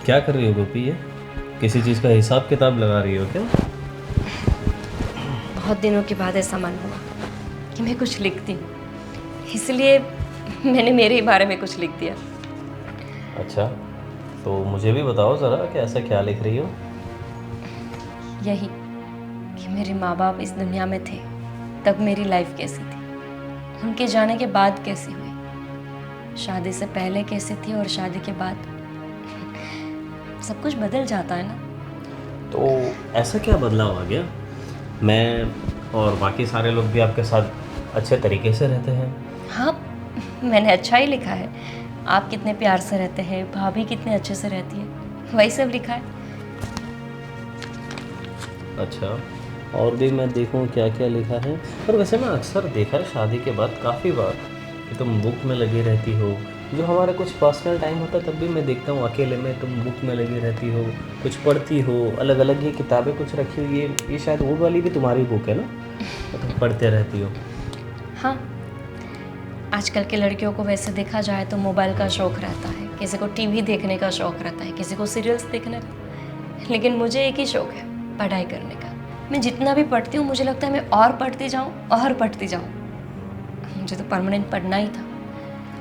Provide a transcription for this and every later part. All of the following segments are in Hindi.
क्या कर रही हो गोपी? ये किसी चीज़ का हिसाब किताब लगा रही हो क्या? बहुत दिनों के बाद ऐसा मन हुआ कि मैं कुछ लिखती हूँ, इसलिए मैंने मेरे ही बारे में कुछ लिख दिया। अच्छा, तो मुझे भी बताओ ज़रा कि ऐसा क्या लिख रही हो? यही कि मेरे माँ बाप इस दुनिया में थे तब मेरी लाइफ कैसी थी, उनके जाने के बाद कैसी हुई, शादी से पहले कैसी थी और शादी के बाद। सब कुछ बदल जाता है ना। तो ऐसा क्या बदलाव आ गया? मैं और बाकी सारे लोग भी आपके साथ अच्छे तरीके से रहते हैं। हाँ, मैंने अच्छा ही लिखा है। आप कितने प्यार से रहते हैं, भाभी कितने अच्छे से रहती है, वही सब लिखा है। अच्छा, और भी मैं देखूं क्या क्या लिखा है। पर वैसे मैं अक्सर देखा है शादी के बाद काफ़ी बार कि तुम बुक में लगी रहती हो। जो हमारा कुछ पर्सनल टाइम होता है तब भी मैं देखता हूँ अकेले में तुम बुक में लगी रहती हो, कुछ पढ़ती हो, अलग अलग ये किताबें कुछ रखी हुई है। ये शायद वो वाली भी तुम्हारी बुक है ना, तो तुम पढ़ते रहती हो। हाँ, आजकल के लड़कियों को वैसे देखा जाए तो मोबाइल का शौक़ रहता है, किसी को टीवी देखने का शौक़ रहता है, किसी को सीरियल्स देखने का। लेकिन मुझे एक ही शौक़ है, पढ़ाई करने का। मैं जितना भी पढ़ती हूँ मुझे लगता है मैं और पढ़ती जाऊँ और पढ़ती जाऊँ। मुझे तो परमानेंट पढ़ना ही था।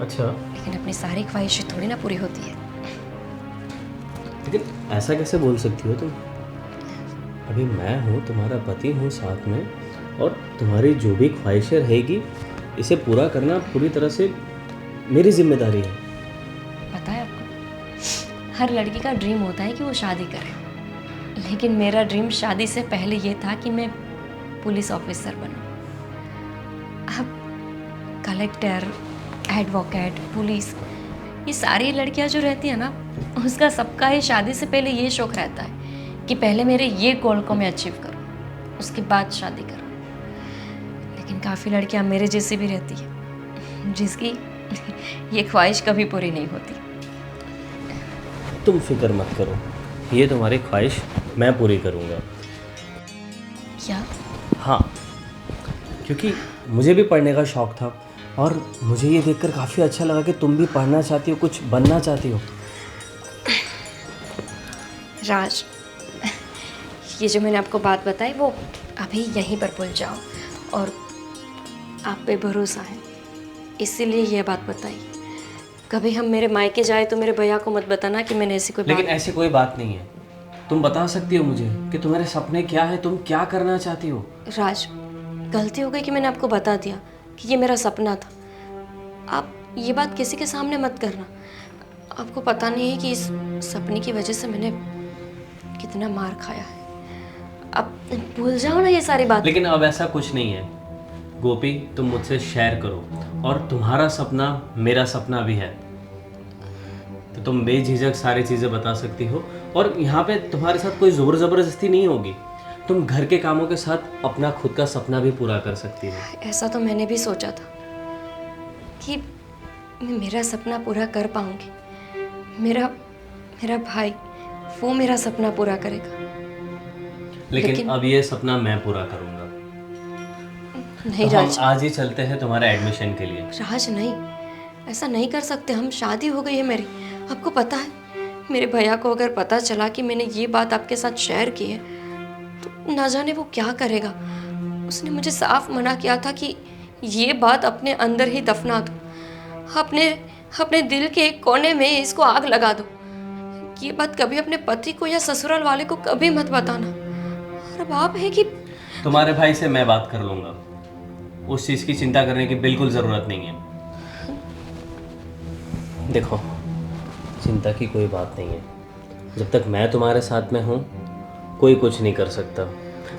अच्छा, लेकिन अपनी सारी ख्वाहिशें थोड़ी ना पूरी होती है। लेकिन ऐसा कैसे बोल सकती हो तुम? अभी मैं हूँ, तुम्हारा पति हूँ साथ में, और तुम्हारी जो भी ख्वाहिशें रहेगी इसे पूरा करना पूरी तरह से मेरी जिम्मेदारी है। पता है आपको, हर लड़की का ड्रीम होता है कि वो शादी करे, लेकिन मेरा ड्रीम शादी से पहले ये था कि मैं पुलिस ऑफिसर बनूं। अब कलेक्टर, एडवोकेट, पुलिस, ये सारी लड़कियां जो रहती है ना, उसका सबका ही शादी से पहले ये शौक़ रहता है कि पहले मेरे ये गोल को मैं अचीव करूं, उसके बाद शादी करूं। लेकिन काफ़ी लड़कियां मेरे जैसी भी रहती है जिसकी ये ख्वाहिश कभी पूरी नहीं होती। तुम फिक्र मत करो, ये तुम्हारी ख्वाहिश मैं पूरी करूँगा। क्या? हाँ, क्योंकि मुझे भी पढ़ने का शौक़ था और मुझे ये देखकर काफ़ी अच्छा लगा कि तुम भी पढ़ना चाहती हो, कुछ बनना चाहती हो। राज, ये जो मैंने आपको बात बताई वो अभी यहीं पर भूल जाओ, और आप पे भरोसा है इसीलिए ये बात बताई। कभी हम मेरे मायके जाए तो मेरे भैया को मत बताना कि मैंने ऐसी कोई लेकिन ऐसी कोई बात नहीं है। तुम बता सकती हो मुझे कि तुम्हारे सपने क्या है, तुम क्या करना चाहती हो। राज, गलती हो गई कि मैंने आपको बता दिया कि ये मेरा सपना था। आप ये बात किसी के सामने मत करना। आपको पता नहीं है कि इस सपने की वजह से मैंने कितना मार खाया है। अब भूल जाओ ना ये सारी बात। लेकिन अब ऐसा कुछ नहीं है गोपी, तुम मुझसे शेयर करो, और तुम्हारा सपना मेरा सपना भी है, तो तुम बेझिझक सारी चीज़ें बता सकती हो। और यहाँ पे तुम्हारे साथ कोई ज़ोर ज़बरदस्ती नहीं होगी। तुम घर के कामों के साथ अपना खुद का सपना भी पूरा कर सकती हो। ऐसा तो मैंने भी सोचा था कि मैं मेरा सपना पूरा कर पाऊंगी। मेरा भाई वो मेरा सपना पूरा करेगा। लेकिन अब ये सपना मैं पूरा करूँगा। नहीं तो हम राज, आज ही चलते हैं तुम्हारे एडमिशन के लिए। राज नहीं, ऐसा नहीं कर सकते हम। शादी हो गई है मेरी, आपको पता है। मेरे भैया को अगर पता चला कि मैंने ये बात आपके साथ शेयर की है तो ना जाने वो क्या करेगा। उसने मुझे साफ मना किया था कि ये बात अपने अंदर ही दफना दो, अपने दिल के एक कोने में इसको आग लगा दो। ये बात कभी अपने पति को या ससुराल वाले को कभी मत बताना। और अब आप है कि तुम्हारे भाई से मैं बात कर लूँगा, उस चीज़ की चिंता करने की बिल्कुल ज़रूरत नहीं है। देखो, चिंता की कोई बात नहीं है। जब तक मैं तुम्हारे साथ में हूँ कोई कुछ नहीं कर सकता,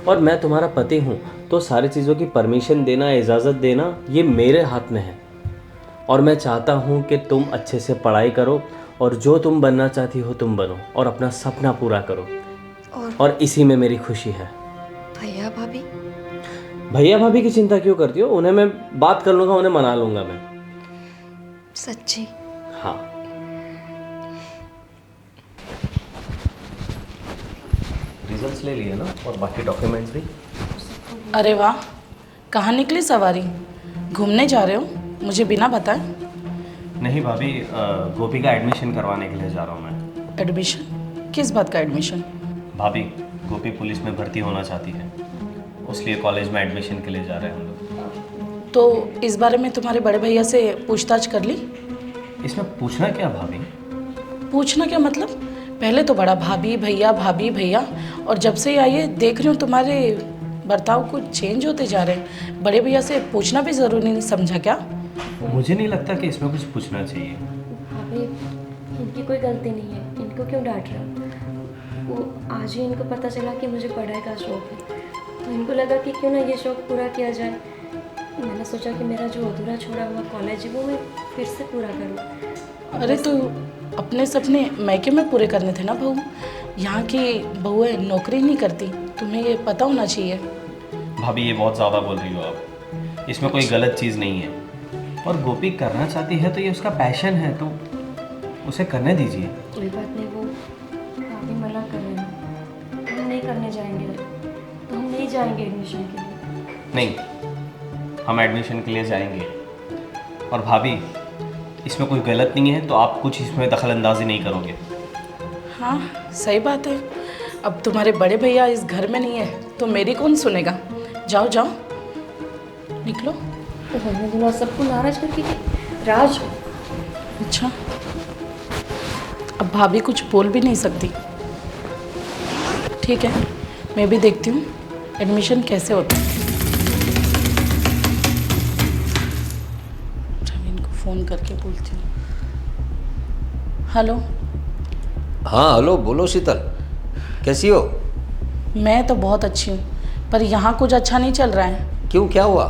और मैं तुम्हारा पति हूँ तो सारी चीज़ों की परमिशन देना, इजाज़त देना ये मेरे हाथ में है। और मैं चाहता हूँ कि तुम अच्छे से पढ़ाई करो और जो तुम बनना चाहती हो तुम बनो और अपना सपना पूरा करो, और इसी में मेरी खुशी है। भैया भाभी? भैया भाभी की चिंता क्यों करती हो? उन्हें मैं बात कर लूँगा, उन्हें मना लूँगा मैं। सच्ची? हाँ। रिजल्ट्स ले लिए ना, और बाकी डॉक्यूमेंट्स भी। अरे वाह, कहाँ निकली सवारी? घूमने जा रहे हो मुझे बिना बताए? नहीं भाभी, गोपी का एडमिशन करवाने के लिए जा रहा हूँ मैं। एडमिशन? किस बात का एडमिशन? भाभी, गोपी पुलिस में भर्ती होना चाहती है, उसलिए कॉलेज में एडमिशन के लिए जा रहे हैं हम लोग। तो इस बारे में तुम्हारे बड़े भैया से पूछताछ कर ली? इसमें पूछना क्या भाभी? पूछना क्या मतलब? पहले तो बड़ा भाभी भैया, और जब से आई है देख रही हूँ तुम्हारे बर्ताव कुछ चेंज होते जा रहे हैं। बड़े भैया से पूछना भी ज़रूरी नहीं समझा क्या? मुझे नहीं लगता कि इसमें कुछ पूछना चाहिए। भाभी, इनकी कोई गलती नहीं है, इनको क्यों डांट रहे हो? वो आज ही इनको पता चला कि मुझे पढ़ाई का शौक है, तो इनको लगा कि क्यों ना ये शौक पूरा किया जाए। मैंने सोचा कि मेरा जो अधूरा छोड़ा हुआ कॉलेज है वो मैं फिर से पूरा करूँ। अरे तो अपने सपने मैके में पूरे करने थे ना बहू। यहाँ की बहुएं नौकरी नहीं करती, तुम्हें ये पता होना चाहिए। भाभी, ये बहुत ज़्यादा बोल रही हो आप। इसमें कोई गलत चीज़ नहीं है, और गोपी करना चाहती है तो ये उसका पैशन है, तो उसे करने दीजिए। कोई बात नहीं, वो काफ़ी मना कर रहे हैं, हम नहीं करने जाएंगे, तो हम नहीं जाएंगे एडमिशन के लिए। नहीं, हम एडमिशन के लिए जाएंगे। और भाभी, इसमें कोई गलत नहीं है, तो आप कुछ इसमें दखल अंदाजी नहीं करोगे। हाँ सही बात है। अब तुम्हारे बड़े भैया इस घर में नहीं है तो मेरी कौन सुनेगा? जाओ जाओ निकलो। तो हमने बोला सबको नाराज करके कि राज। अच्छा, अब भाभी कुछ बोल भी नहीं सकती। ठीक है, मैं भी देखती हूँ एडमिशन कैसे होता है। प्रवीण को फ़ोन करके बोलती हूँ। हेलो। हाँ हेलो, बोलो शीतल, कैसी हो? मैं तो बहुत अच्छी हूँ, पर यहाँ कुछ अच्छा नहीं चल रहा है। क्यों, क्या हुआ?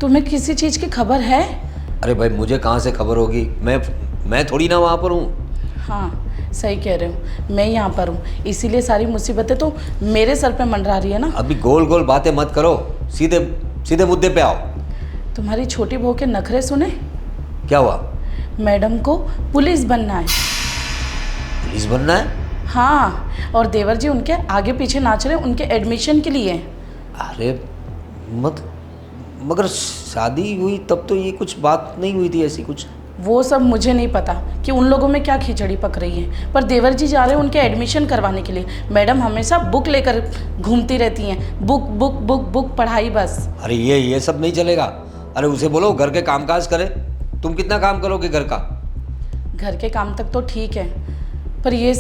तुम्हें किसी चीज़ की खबर है? अरे भाई, मुझे कहाँ से खबर होगी? मैं थोड़ी ना वहाँ पर हूँ। हाँ सही कह रहे हो, मैं यहाँ पर हूँ, इसीलिए सारी मुसीबतें तो मेरे सर पे मंडरा रही है ना। अभी गोल गोल बातें मत करो, सीधे सीधे मुद्दे पे आओ। तुम्हारी छोटी बहू के नखरे सुने? क्या हुआ? मैडम को पुलिस बनना है। पुलिस बनना है? हाँ, और देवर जी उनके आगे पीछे नाच रहे उनके एडमिशन के लिए। अरे मगर शादी हुई तब तो ये कुछ बात नहीं हुई थी ऐसी कुछ। वो सब मुझे नहीं पता कि उन लोगों में क्या खिचड़ी पक रही है, पर देवर जी जा रहे हैं उनके एडमिशन करवाने के लिए। मैडम हमेशा बुक लेकर घूमती रहती हैं, बुक बुक बुक बुक पढ़ाई बस। अरे ये सब नहीं चलेगा। अरे उसे बोलो घर के कामकाज करे। तुम कितना काम करोगे घर का? घर के काम तक तो ठीक है, पर ये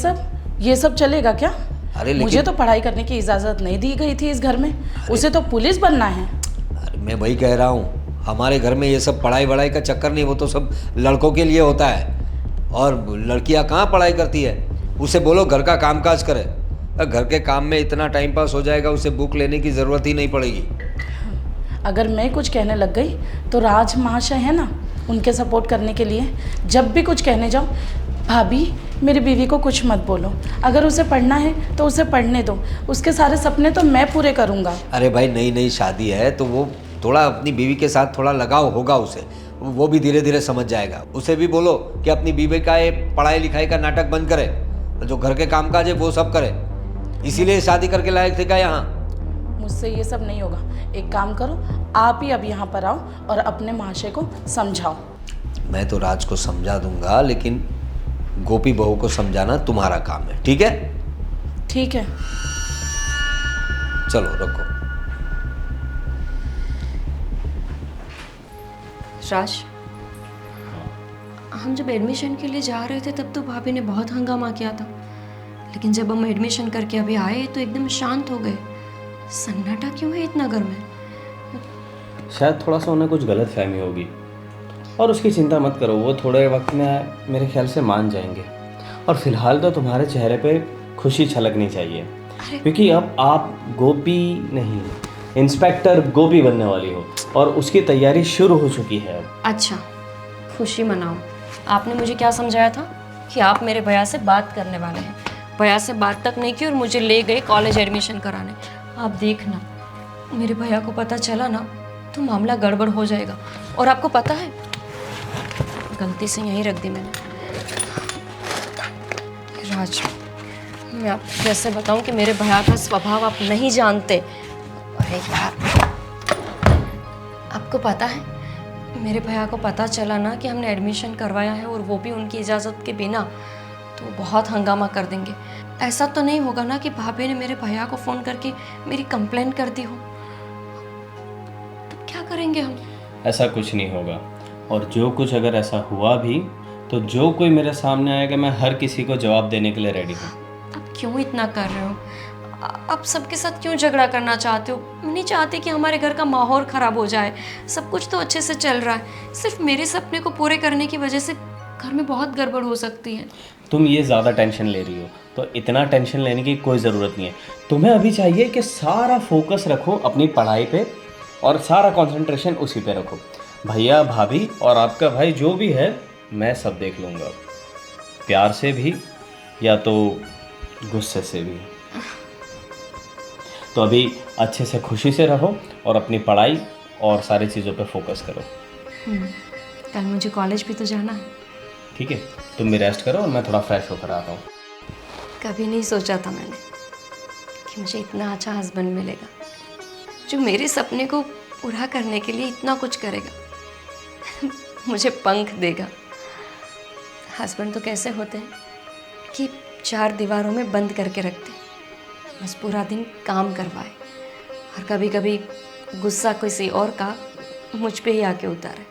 सब चलेगा क्या? अरे मुझे तो पढ़ाई करने की इजाज़त नहीं दी गई थी इस घर में, उसे तो पुलिस बनना है। अरे मैं वही कह रहा हूँ, हमारे घर में ये सब पढ़ाई वढ़ाई का चक्कर नहीं, वो तो सब लड़कों के लिए होता है, और लड़कियाँ कहाँ पढ़ाई करती है। उसे बोलो घर का कामकाज करे, घर के काम में इतना टाइम पास हो जाएगा, उसे बुक लेने की ज़रूरत ही नहीं पड़ेगी। अगर मैं कुछ कहने लग गई तो राज महाशय है ना, उनके सपोर्ट करने के लिए जब भी कुछ कहने जाओ, भाभी मेरी बीवी को कुछ मत बोलो, अगर उसे पढ़ना है तो उसे पढ़ने दो, उसके सारे सपने तो मैं पूरे करूँगा। अरे भाई, नई नई शादी है तो वो थोड़ा अपनी बीवी के साथ थोड़ा लगाव होगा उसे, वो भी धीरे धीरे समझ जाएगा। उसे भी बोलो कि अपनी बीवी का ये पढ़ाई लिखाई का नाटक बंद करे, जो घर के कामकाज है वो सब करे, इसीलिए शादी करके लायक थे क्या यहाँ? मुझसे ये सब नहीं होगा। एक काम करो, आप ही अब यहाँ पर आओ और अपने महाशय को समझाओ। मैं तो राज को समझा दूंगा, लेकिन गोपी बहू को समझाना तुम्हारा काम है, ठीक है? ठीक है। चलो रखो। राज, हम जब एडमिशन के लिए जा रहे थे तब तो भाभी ने बहुत हंगामा किया था, लेकिन जब हम एडमिशन करके अभी आए तो एकदम शांत हो गए। सन्नाटा क्यों है इतना घर में? शायद थोड़ा सा उन्हें कुछ गलत फहमी होगी, और उसकी चिंता मत करो, वो थोड़े वक्त में मेरे ख्याल से मान जाएंगे। और फिलहाल तो तुम्हारे चेहरे पे खुशी छलकनी चाहिए, क्योंकि अब आप गोपी नहीं, इंस्पेक्टर गोपी बनने वाली हो, और उसकी तैयारी शुरू हो चुकी है अब। अच्छा, खुशी मनाओ। आपने मुझे क्या समझाया था कि आप मेरे भैया से बात करने वाले हैं? भैया से बात तक नहीं की और मुझे ले गए कॉलेज एडमिशन कराने। आप देखना, मेरे भैया को पता चला ना तो मामला गड़बड़ हो जाएगा। और आपको पता है, गलती से यहीं रख दी मैंने। राज, मैं आपको कैसे बताऊं कि मेरे भैया का स्वभाव आप नहीं जानते। अरे यार, आपको पता है, मेरे भैया को पता चला ना कि हमने एडमिशन करवाया है और वो भी उनकी इजाज़त के बिना, तो बहुत हंगामा कर देंगे। ऐसा तो नहीं होगा ना कि भाभी ने मेरे भैया को फ़ोन करके मेरी कंप्लेंट कर दी हो? तो क्या करेंगे हम? ऐसा कुछ नहीं होगा, और जो कुछ अगर ऐसा हुआ भी तो जो कोई मेरे सामने आएगा मैं हर किसी को जवाब देने के लिए रेडी हूँ। अब क्यों इतना कर रहे हो? आप सबके साथ क्यों झगड़ा करना चाहते हो? मैं नहीं चाहती कि हमारे घर का माहौल ख़राब हो जाए। सब कुछ तो अच्छे से चल रहा है, सिर्फ मेरे सपने को पूरे करने की वजह से घर में बहुत गड़बड़ हो सकती है। तुम ये ज़्यादा टेंशन ले रही हो, तो इतना टेंशन लेने की कोई ज़रूरत नहीं है। तुम्हें अभी चाहिए कि सारा फोकस रखो अपनी पढ़ाई पे और सारा कंसंट्रेशन उसी पे रखो। भैया भाभी और आपका भाई जो भी है मैं सब देख लूँगा, प्यार से भी या तो गुस्से से भी। तो अभी अच्छे से खुशी से रहो और अपनी पढ़ाई और सारी चीज़ों पे फोकस करो। कल मुझे कॉलेज भी तो जाना है। ठीक है, तुम भी रेस्ट करो और मैं थोड़ा फ्रेश होकर आता हूँ। कभी नहीं सोचा था मैंने कि मुझे इतना अच्छा हस्बैंड मिलेगा जो मेरे सपने को पूरा करने के लिए इतना कुछ करेगा। मुझे पंख देगा। हस्बैंड तो कैसे होते हैं कि 4 दीवारों में बंद करके रखते हैं, बस पूरा दिन काम करवाए, और कभी कभी गुस्सा किसी और का मुझ पे ही आके उतारे।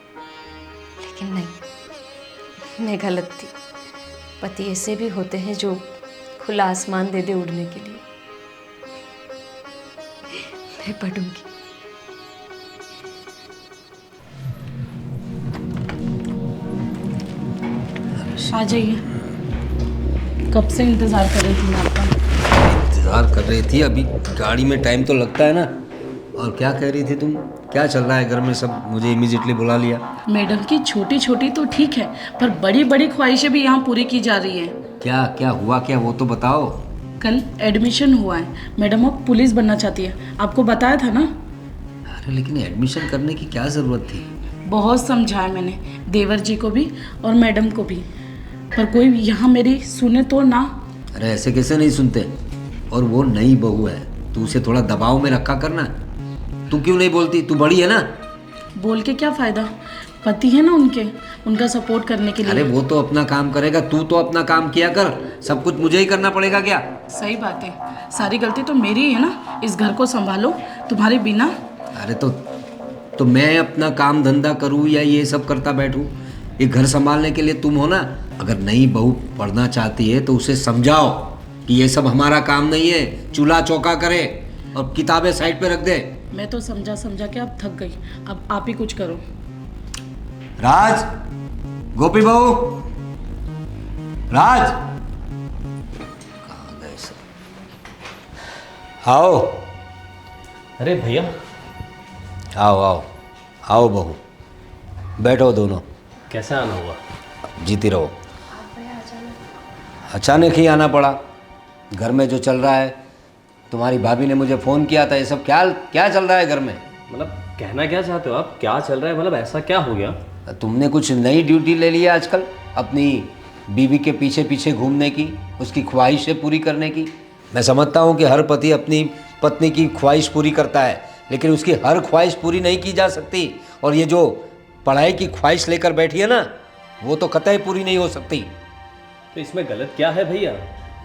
लेकिन नहीं, मैं गलत थी। पति ऐसे भी होते हैं जो खुला आसमान दे दे उड़ने के लिए। मैं पढ़ूंगी। आ जाइए, कब से इंतज़ार कर रही थी मैं आपका। इंतज़ार कर रही थी? अभी गाड़ी में टाइम तो लगता है ना। और क्या कह रही थी तुम? क्या चल रहा है घर में सब? मुझे इमीडिएटली बुला लिया। मैडम की छोटी छोटी तो ठीक है, पर बड़ी बड़ी ख्वाहिशें भी यहाँ पूरी की जा रही हैं। क्या क्या हुआ, क्या वो तो बताओ। कल एडमिशन हुआ है, मैडम अब पुलिस बनना चाहती है, आपको बताया था ना। अरे लेकिन एडमिशन करने की क्या ज़रूरत थी? बहुत समझाया मैंने देवर जी को भी और मैडम को भी, पर कोई यहाँ मेरी सुने तो ना। अरे ऐसे कैसे नहीं सुनते? और वो नई बहू है, तू उसे थोड़ा दबाव में रखा करना। तू क्यों नहीं बोलती? तू बड़ी है ना। बोल के क्या फ़ायदा, पति है ना उनके, उनका सपोर्ट करने के लिए। अरे वो तो अपना काम करेगा, तू तो अपना काम किया कर। सब कुछ मुझे ही करना पड़ेगा क्या? सही बात है, सारी गलती तो मेरी ही है ना। इस घर को संभालो तुम्हारे बिना। अरे तो मैं अपना काम धंधा करूँ या ये सब करता बैठूँ? ये घर संभालने के लिए तुम हो ना। अगर नई बहू पढ़ना चाहती है तो उसे समझाओ कि ये सब हमारा काम नहीं है, चूल्हा चौका करे और किताबें साइड पे रख दे। मैं तो समझा के अब थक गई, अब आप ही कुछ करो। राज, गोपी बहू, राज, कहाँ गए सब? आओ। अरे भैया, आओ आओ आओ बहू, बैठो दोनों। कैसे आना हुआ? जीती रहो। अचानक ही आना पड़ा। घर में जो चल रहा है, तुम्हारी भाभी ने मुझे फ़ोन किया था, ये सब क्या क्या चल रहा है घर में? मतलब कहना क्या चाहते हो आप? क्या चल रहा है? मतलब ऐसा क्या हो गया? तुमने कुछ नई ड्यूटी ले ली है आजकल, अपनी बीवी के पीछे पीछे घूमने की, उसकी ख्वाहिशें पूरी करने की। मैं समझता हूँ कि हर पति अपनी पत्नी की ख्वाहिश पूरी करता है, लेकिन उसकी हर ख्वाहिश पूरी नहीं की जा सकती। और ये जो पढ़ाई की ख्वाहिश लेकर बैठी है ना, वो तो कतई पूरी नहीं हो सकती। तो इसमें गलत क्या है भैया?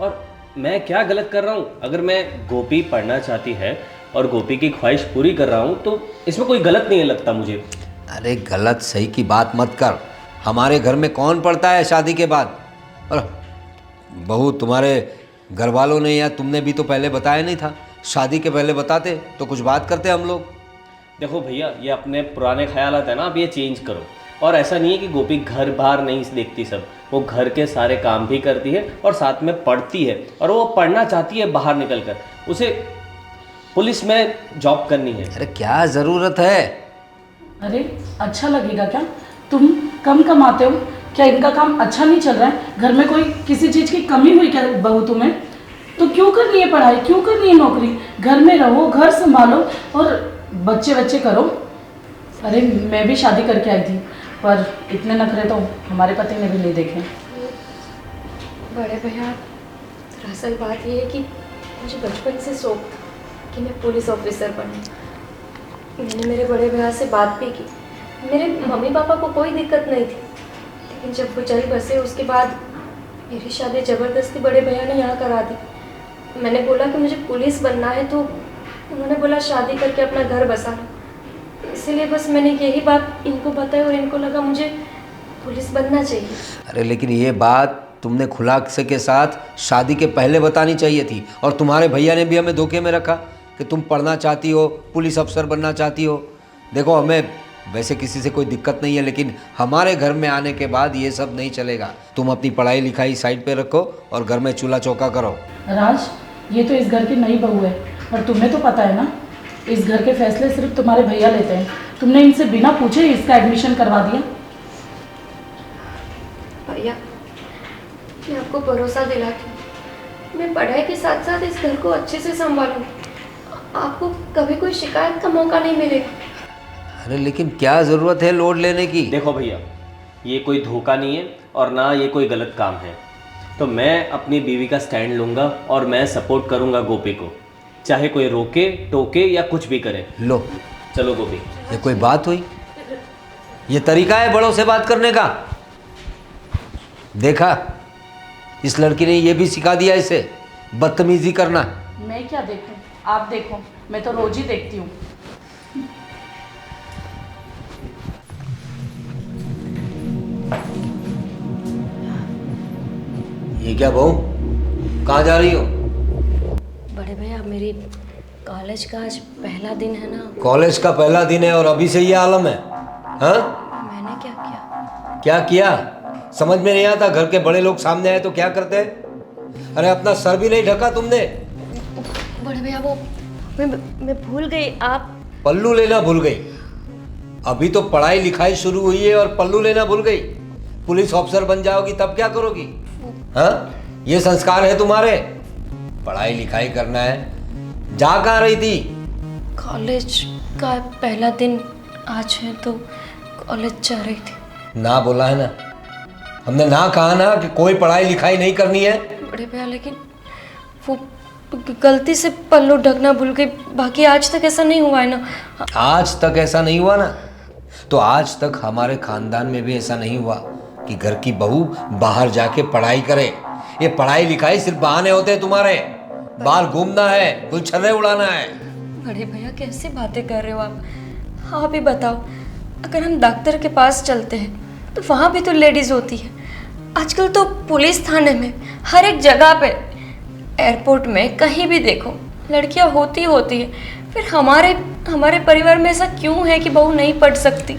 और मैं क्या गलत कर रहा हूँ? अगर मैं गोपी पढ़ना चाहती है और गोपी की ख्वाहिश पूरी कर रहा हूँ तो इसमें कोई गलत नहीं है लगता मुझे। अरे गलत सही की बात मत कर। हमारे घर में कौन पढ़ता है शादी के बाद? और बहू, तुम्हारे घर वालों ने या तुमने भी तो पहले बताया नहीं था। शादी के पहले बताते तो कुछ बात करते हम लोग। देखो भैया, ये अपने पुराने ख्यालात है ना, आप ये चेंज करो। और ऐसा नहीं है कि गोपी घर बाहर नहीं देखती, सब वो घर के सारे काम भी करती है और साथ में पढ़ती है। और वो पढ़ना चाहती है बाहर निकल कर, उसे पुलिस में जॉब करनी है। अरे क्या ज़रूरत है? अरे अच्छा लगेगा क्या? तुम कम कमाते हो, क्या इनका काम अच्छा नहीं चल रहा है? घर में कोई किसी चीज़ की कमी हुई क्या बहू तुम्हें? तो क्यों करनी है पढ़ाई, क्यों करनी है नौकरी? घर में रहो, घर संभालो और बच्चे करो। अरे मैं भी शादी करके आई थी, पर इतने नखरे तो हमारे पति ने भी नहीं देखे। बड़े भैया, दरअसल बात ये है कि मुझे बचपन से शौक था कि मैं पुलिस ऑफिसर बनूं। मैंने मेरे बड़े भैया से बात भी की। मेरे मम्मी पापा को कोई दिक्कत नहीं थी, लेकिन जब वो चल बसे उसके बाद मेरी शादी ज़बरदस्ती बड़े भैया ने यहाँ करा दी। मैंने बोला कि मुझे पुलिस बनना है तो उन्होंने बोला शादी करके अपना घर बसा लो। इसीलिए बस मैंने यही बात इनको बताई और इनको लगा मुझे पुलिस बनना चाहिए। अरे लेकिन ये बात तुमने खुलासे के साथ शादी के पहले बतानी चाहिए थी। और तुम्हारे भैया ने भी हमें धोखे में रखा कि तुम पढ़ना चाहती हो, पुलिस अफसर बनना चाहती हो। देखो, हमें वैसे किसी से कोई दिक्कत नहीं है, लेकिन हमारे घर में आने के बाद ये सब नहीं चलेगा। तुम अपनी पढ़ाई लिखाई साइड पे रखो और घर में चूल्हा चौका करो। राज, ये तो इस घर की नई बहू है और तुम्हें तो पता है ना, इस घर के फैसले सिर्फ तुम्हारे भैया लेते हैं। तुमने इनसे बिना पूछे इसका एडमिशन करवा दिया। भैया, मैं आपको भरोसा दिलाती हूँ, मैं पढ़ाई के साथ साथ इस घर को अच्छे से संभालूंगी। आपको कभी कोई शिकायत का मौका नहीं मिलेगा। अरे लेकिन क्या ज़रूरत है लोड लेने की? देखो भैया, ये कोई धोखा नहीं है और ना ये कोई गलत काम है। तो मैं अपनी बीवी का स्टैंड लूँगा और मैं सपोर्ट करूँगा गोपी को, चाहे कोई रोके टोके या कुछ भी करे। लो, चलो गोपी। ये कोई बात हुई? ये तरीका है बड़ों से बात करने का? देखा, इस लड़की ने ये भी सिखा दिया इसे बदतमीजी करना। मैं क्या देखूं, आप देखो, मैं तो रोज ही देखती हूँ। ये क्या बहू, कहाँ जा रही हो? बड़े भैया, मेरी कॉलेज का आज पहला दिन है ना। कॉलेज का पहला दिन है और अभी से ये आलम है? हाँ, मैंने क्या किया? क्या किया समझ में नहीं आता। घर के बड़े लोग सामने आए तो क्या करते हैं? अरे अपना सर भी नहीं ढका तुमने। बड़े भैया, वो मैं भूल गई। आप पल्लू लेना भूल गई? अभी तो पढ़ाई लिखाई शुरू हुई है और पल्लू लेना भूल गई? पुलिस ऑफिसर बन जाओगी तब क्या करोगी? हाँ, ये संस्कार है तुम्हारे? पढ़ाई लिखाई करना है। जा कहाँ रही थी? कॉलेज का पहला दिन आज है तो कॉलेज जा रही थी। ना बोला है ना, हमने ना कहा ना कि कोई पढ़ाई लिखाई नहीं करनी है। बड़े भैया, लेकिन वो गलती से पल्लू ढकना भूल गई। बाकी आज तक ऐसा नहीं हुआ है ना। आज तक ऐसा नहीं हुआ ना, तो आज तक हमारे खानदान में भी ऐसा नहीं हुआ कि घर की बहू बाहर जाके पढ़ाई करे। ये पढ़ाई लिखाई सिर्फ बहाने होते हैं तुम्हारे। बाहर घूमना है, गुलछर्रे उड़ाना है। बड़े भैया, कैसे बातें कर रहे हो आप? आप ही बताओ, अगर हम डॉक्टर के पास चलते हैं तो वहाँ भी तो लेडीज़ होती है। आजकल तो पुलिस थाने में, हर एक जगह पे, एयरपोर्ट में, कहीं भी देखो लड़कियाँ होती है। फिर हमारे परिवार में ऐसा क्यों है कि बहू नहीं पढ़ सकती?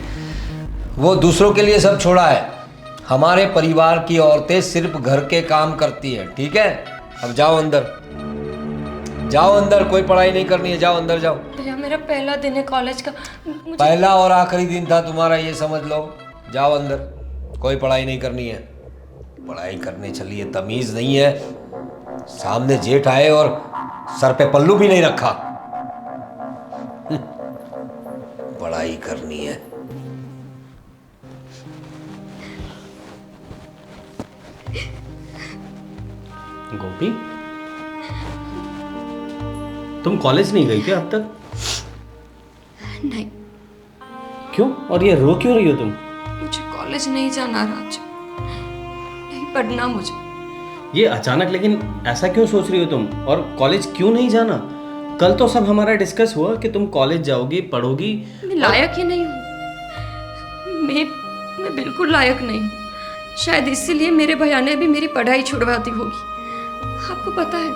वो दूसरों के लिए सब छोड़ा है। हमारे परिवार की औरतें सिर्फ घर के काम करती है, ठीक है? अब जाओ अंदर, जाओ अंदर, कोई पढ़ाई नहीं करनी है। जाओ अंदर जाओ। भैया, मेरा पहला दिन है कॉलेज का। पहला और आखिरी दिन था तुम्हारा, ये समझ लो। जाओ अंदर, कोई पढ़ाई नहीं करनी है। पढ़ाई करने चलिए, तमीज नहीं है। सामने जेठ आए और सर पे पल्लू भी नहीं रखा। पढ़ाई करनी है। गोपी, तुम कॉलेज नहीं गई क्या अब तक? नहीं, क्यों? और ये रो क्यों रही हो तुम? मुझे कॉलेज नहीं जाना राज, नहीं पढ़ना मुझे। ये अचानक लेकिन ऐसा क्यों सोच रही हो तुम? और कॉलेज क्यों नहीं जाना? कल तो सब हमारा डिस्कस हुआ कि तुम कॉलेज जाओगी, पढ़ोगी। मैं लायक ही नहीं हूँ। मैं बिल्कुल लायक नहीं हूँ। शायद इसीलिए मेरे भैया ने भी मेरी पढ़ाई छुड़वा दी होगी। आपको पता है,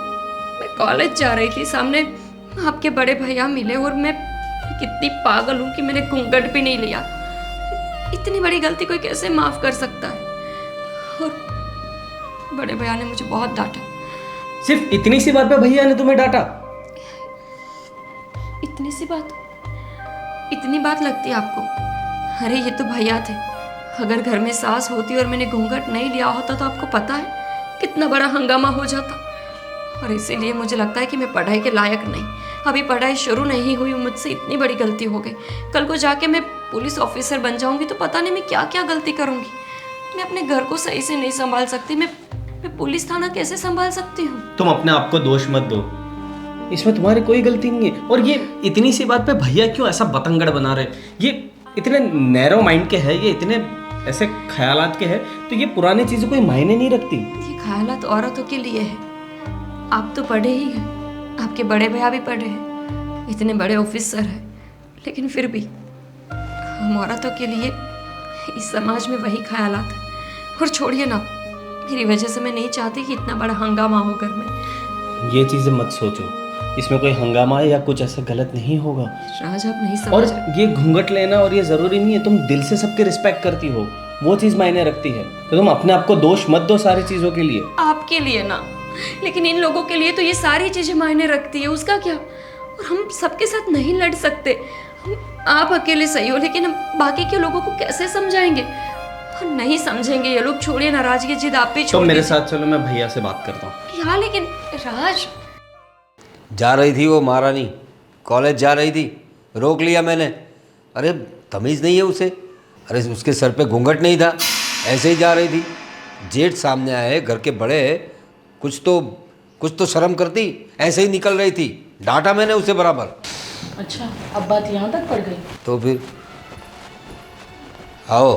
मैं कॉलेज जा रही थी, सामने आपके बड़े भैया मिले और मैं कितनी पागल हूँ कि मैंने घूंघट भी नहीं लिया। इतनी बड़ी गलती कोई कैसे माफ कर सकता है? और बड़े भैया ने मुझे बहुत डांटा। सिर्फ इतनी सी बात पे भैया ने तुम्हें डांटा? इतनी सी बात? इतनी बात लगती है आपको? अरे ये तो भैया थे। अगर घर में सास होती और मैंने घूंघट नहीं लिया होता तो आपको पता है कितना बड़ा हंगामा हो जाता। और इसीलिए मुझे लगता है कि मैं पढ़ाई के लायक नहीं। अभी पढ़ाई शुरू नहीं हुई, मुझसे इतनी बड़ी गलती हो गई। कल को जाके मैं पुलिस ऑफिसर बन जाऊंगी तो पता नहीं मैं क्या क्या गलती करूंगी। मैं अपने घर को सही से नहीं संभाल सकती। मैं पुलिस थाना कैसे संभाल सकती हूँ? तुम अपने आप को दोष मत दो, इसमें तुम्हारी कोई गलती नहीं है। और ये इतनी सी बात पे भैया क्यों ऐसा बतंगड़ बना रहे? ये इतने नैरो माइंड के हैं, ये इतने ऐसे ख्यालात के हैं, तो ये पुरानी चीज़ें कोई मायने नहीं रखती। ये ख्यालात औरतों के लिए है। आप तो पढ़े ही हैं, आपके बड़े भैया भी पढ़े हैं, इतने बड़े ऑफिसर हैं, लेकिन फिर भी हम औरतों के लिए इस समाज में वही ख्यालात हैं। और छोड़िए ना, मेरी वजह से मैं नहीं चाहती कि इतना बड़ा हंगामा हो घर में। ये चीज़ें मत सोचो, इसमें कोई हंगामा या कुछ ऐसा गलत नहीं होगा। राज, आप नहीं और समझ रहे। ये घूंघट लेना और ये ज़रूरी नहीं है तुम दिल से सबके रिस्पेक्ट करती हो, वो चीज़ मायने रखती है। तो तुम अपने आप को दोष मत दो सारी चीज़ों के लिए। आपके लिए ना, लेकिन इन लोगों के लिए तो ये सारी चीजें मायने रखती है। उसका क्या? और हम सबके साथ नहीं लड़ सकते। आप अकेले सही हो, लेकिन हम बाकी के लोगों को कैसे समझाएंगे? और नहीं समझेंगे ये लोग। छोड़िए ना राज, ये जिद आप पे तो छोड़ मेरे दीजिए। साथ चलो, मैं भैया से बात करता हूँ। क्या? लेकिन राज, जा रही थी वो महारानी, कॉलेज जा रही थी, रोक लिया मैंने। अरे तमीज़ नहीं है उसे, अरे उसके सर पे घूंघट नहीं था, ऐसे ही जा रही थी। जेठ सामने आए, घर के बड़े, कुछ तो शर्म करती, ऐसे ही निकल रही थी। डांटा मैंने उसे बराबर। अच्छा, अब बात यहाँ तक पड़ गई। तो फिर आओ।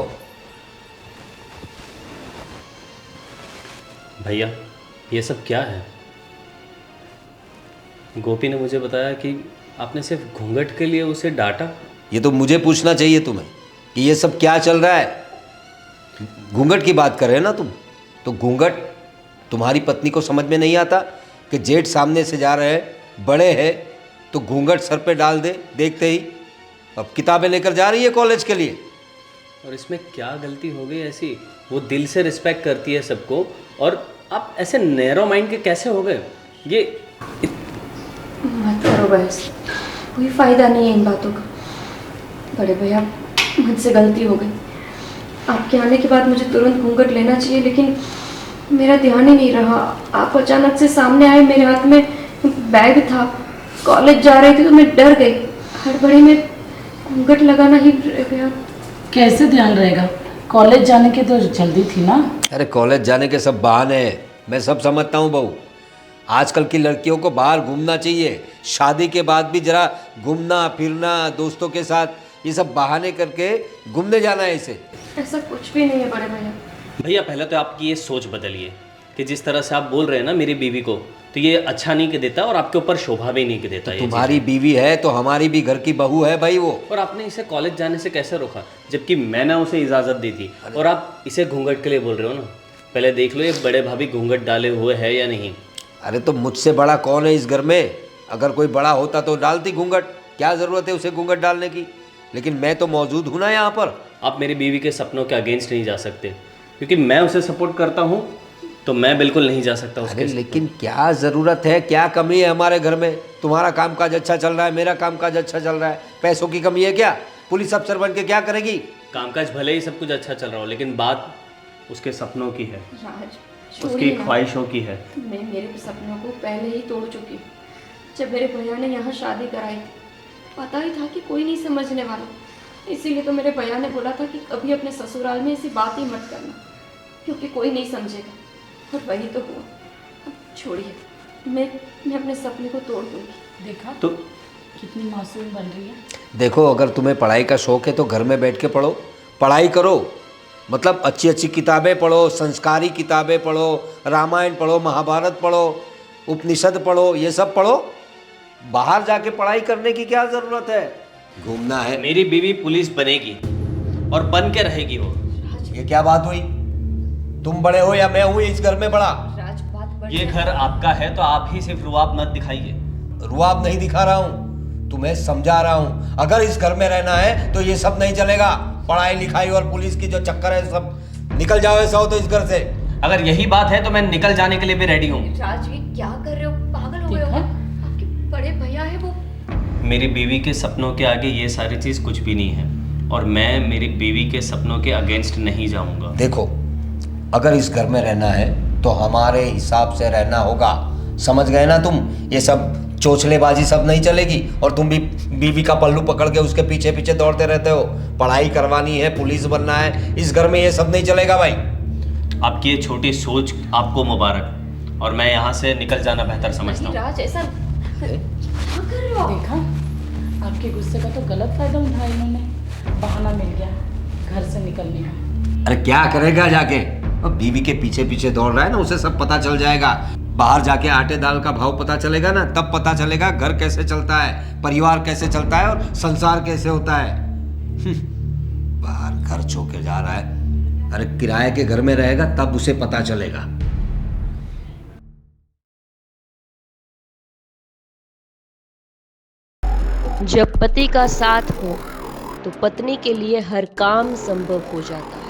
भैया, ये सब क्या है? गोपी ने मुझे बताया कि आपने सिर्फ घूंघट के लिए उसे डांटा। ये तो मुझे पूछना चाहिए तुम्हें कि ये सब क्या चल रहा है। घूंघट की बात कर रहे हैं ना तुम, तो घूंघट तुम्हारी पत्नी को समझ में नहीं आता कि जेठ सामने से जा रहे हैं, बड़े हैं, तो घूंघट सर पे डाल दे देखते ही। अब किताबें लेकर जा रही है कॉलेज के लिए। और इसमें क्या गलती हो गई ऐसी? वो दिल से रिस्पेक्ट करती है सबको, और आप ऐसे नैरो माइंड के कैसे हो गए? ये मत करो बहस, कोई फायदा नहीं है इन बातों का। बड़े भैया, मुझसे गलती हो गई। आपके आने के बाद मुझे तुरंत घूंघट लेना चाहिए, लेकिन मेरा ध्यान ही नहीं रहा। आप अचानक से सामने आए, मेरे हाथ में बैग था, कॉलेज जा रही थी तो मैं डर गई। हड़बड़ी में घूंघट लगाना ही रह गया। कैसे ध्यान रहेगा? कॉलेज जाने की तो जल्दी थी ना। अरे कॉलेज जाने के सब बहाने हैं, मैं सब समझता हूँ बहू। आजकल की लड़कियों को बाहर घूमना चाहिए, शादी के बाद भी जरा घूमना फिरना, दोस्तों के साथ, ये सब बहाने करके घूमने जाना है इसे। ऐसा कुछ भी नहीं है बड़े भैया। भैया, पहले तो आपकी ये सोच बदलिए कि जिस तरह से आप बोल रहे हैं ना मेरी बीवी को, तो ये अच्छा नहीं कि देता और आपके ऊपर शोभा भी नहीं कि देता। ये तुम्हारी बीवी है तो हमारी भी घर की बहू है भाई वो। और आपने इसे कॉलेज जाने से कैसे रोका, जबकि मैंने उसे इजाज़त दी थी? और आप इसे घूंघट के लिए बोल रहे हो ना? पहले देख लो ये बड़े भाभी घूंघट डाले हुए है या नहीं। अरे तो मुझसे बड़ा कौन है इस घर में? अगर कोई बड़ा होता तो डालती घूंघट, क्या ज़रूरत है उसे घूंघट डालने की? लेकिन मैं तो मौजूद हूँ ना यहाँ पर। आप मेरी बीवी के सपनों के अगेंस्ट नहीं जा सकते, क्योंकि मैं उसे सपोर्ट करता हूँ, तो मैं बिल्कुल नहीं जा सकता उसके। अरे लेकिन क्या ज़रूरत है, क्या कमी है हमारे घर में? तुम्हारा कामकाज अच्छा चल रहा है, मेरा कामकाज अच्छा चल रहा है, पैसों की कमी है क्या? पुलिस अफसर बन के क्या करेगी? कामकाज भले ही सब कुछ अच्छा चल रहा हो, लेकिन बात उसके सपनों की है, राज, उसकी छोड़िए ना। ख्वाहिशों की है। मैं मेरे सपनों को पहले ही तोड़ चुकी हूँ। जब मेरे भैया ने यहाँ शादी कराई थी, पता ही था कि कोई नहीं समझने वाला। इसीलिए तो मेरे भैया ने बोला था कि कभी अपने ससुराल में ऐसी बात ही मत करना, क्योंकि कोई नहीं समझेगा। और वही तो हुआ। अब छोड़िए, मैं अपने सपने को तोड़ दूँगी। देखा तो कितनी मासूम बन रही है। देखो, अगर तुम्हें पढ़ाई का शौक़ है तो घर में बैठ के पढ़ो, पढ़ाई करो, मतलब अच्छी अच्छी किताबें पढ़ो, संस्कारी किताबें पढ़ो, रामायण पढ़ो, महाभारत पढ़ो, उपनिषद पढ़ो, ये सब पढ़ो। बाहर जाके पढ़ाई करने की क्या ज़रूरत है? घूमना है। मेरी बीवी पुलिस बनेगी और बन के रहेगी वो। ये क्या बात हुई? तुम बड़े हो या मैं हूँ इस घर में बड़ा? राज, बात बढ़ ये घर आपका है तो आप ही सिर्फ रुआब मत दिखाइए। रुआब नहीं दिखा रहा हूँ, तुम्हें समझा रहा हूँ। अगर इस घर में रहना है तो ये सब नहीं चलेगा। पढ़ाई लिखाई और पुलिस की जो चक्कर है, सब निकल जाओ ऐसा हो तो इस घर से। अगर यही बात है तो मैं निकल जाने के लिए भी रेडी हूँ। राज, ये क्या कर रहे हो? पागल हो गए हो? आपके बड़े भैया है वो। मेरी बीवी के सपनों के आगे ये सारी चीज़ कुछ भी नहीं है, और मैं मेरी बीवी के सपनों के अगेंस्ट नहीं जाऊंगा। देखो, अगर इस घर में रहना है तो हमारे हिसाब से रहना होगा, समझ गए ना तुम? ये सब चोचलेबाजी सब नहीं चलेगी। और तुम भी बीवी का पल्लू पकड़ के उसके पीछे पीछे दौड़ते रहते हो। पढ़ाई करवानी है, पुलिस बनना है, इस घर में ये सब नहीं चलेगा भाई। आपकी ये छोटी सोच आपको मुबारक, और मैं यहाँ से निकल जाना बेहतर समझता हूँ। राज, ऐसा क्या कर रहे हो आप? देखा, आपके गुस्से का तो गलत फायदा उठाया इन्होंने। बहाना मिल गया घर से निकलने का। अरे क्या करेगा जाके? अब बीवी के पीछे पीछे दौड़ रहा है ना, उसे सब पता चल जाएगा। बाहर जाके आटे दाल का भाव पता चलेगा ना, तब पता चलेगा घर कैसे चलता है, परिवार कैसे चलता है और संसार कैसे होता है। बाहर घर छोड़ के जा रहा है, अरे किराए के घर में रहेगा तब उसे पता चलेगा। जब पति का साथ हो तो पत्नी के लिए हर काम संभव हो जाता है।